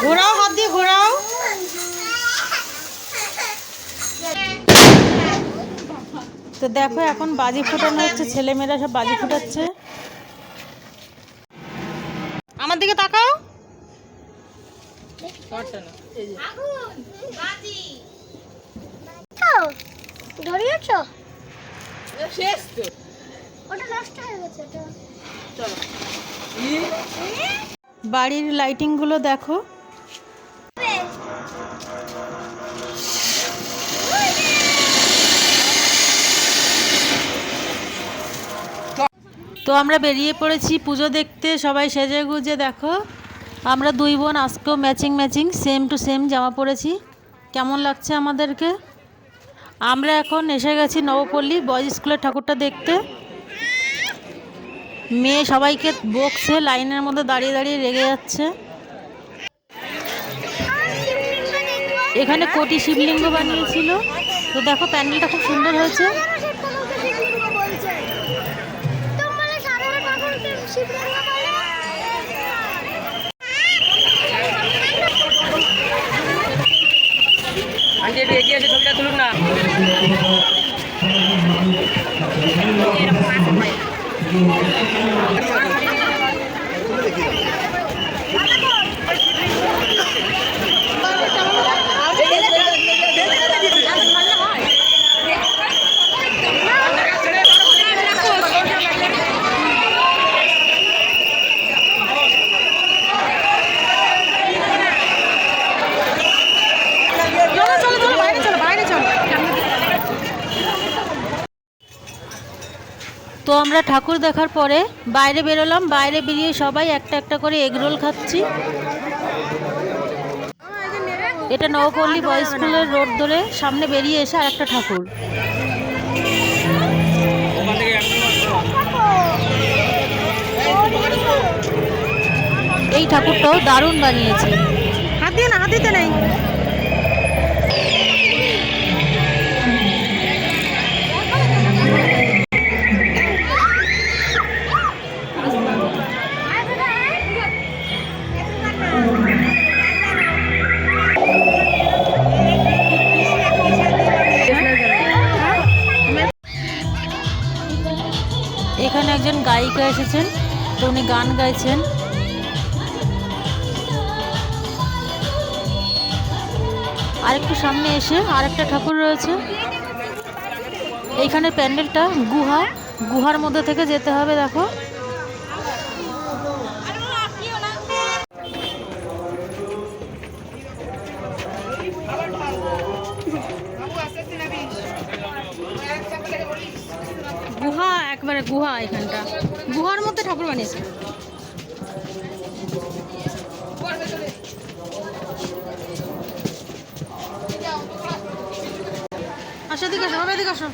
ঘোরাও, হাত দিয়ে ঘোরাও। তো দেখো এখন বাজি ফোটানো হচ্ছে, ছেলেমেয়েরা সব বাজি ফোটাচ্ছে। আমার দিকে তাকাও। বাড়ির লাইটিং গুলো দেখো। তো আমরা বেরিয়ে পড়েছি পুজো দেখতে, সবাই সেজে গুজে। দেখো আমরা দুই বোন আজকেও matching matching same to same জামা পরেছি। কেমন লাগছে আমাদেরকে? আমরা এখন এসে গেছি নবপল্লী বয়েজ স্কুলের ঠাকুরটা দেখতে। মেয়ে সবাইকে বকছে, লাইনের মধ্যে দাঁড়িয়ে দাঁড়িয়ে রেগে যাচ্ছে। এখানে কোটি শিবলিঙ্গ বানিয়েছিল। তো দেখো প্যান্ডেলটা খুব সুন্দর হয়েছে। এগিয়ে এসে ছবিটা তুলুন না। তো আমরা ঠাকুর দেখার পরে বাইরে বেরোলাম। বাইরে বেরিয়ে সবাই একটা একটা করে এগরোল খাচ্ছি। এটা নবপল্লী বয়েজ স্কুলের রোড ধরে সামনে বেরিয়ে এসে আর একটা ঠাকুর। এই ঠাকুরটাও দারুণ বানিয়েছে। হাত দিয়ে না, হাত দিতে নেই। এখানে একজন গায়িকা এসেছেন, তো উনি গান গাইছেন। আরেকটু সামনে এসে আরেকটা ঠাকুর রয়েছে। এইখানে প্যান্ডেলটা গুহার মধ্যে থেকে যেতে হবে। দেখো গুহা, একবারে গুহা। এখানটা গুহার মধ্যে ঠাকুর বানিয়েছে। আসো, দিকে আসো, দিকে আসো।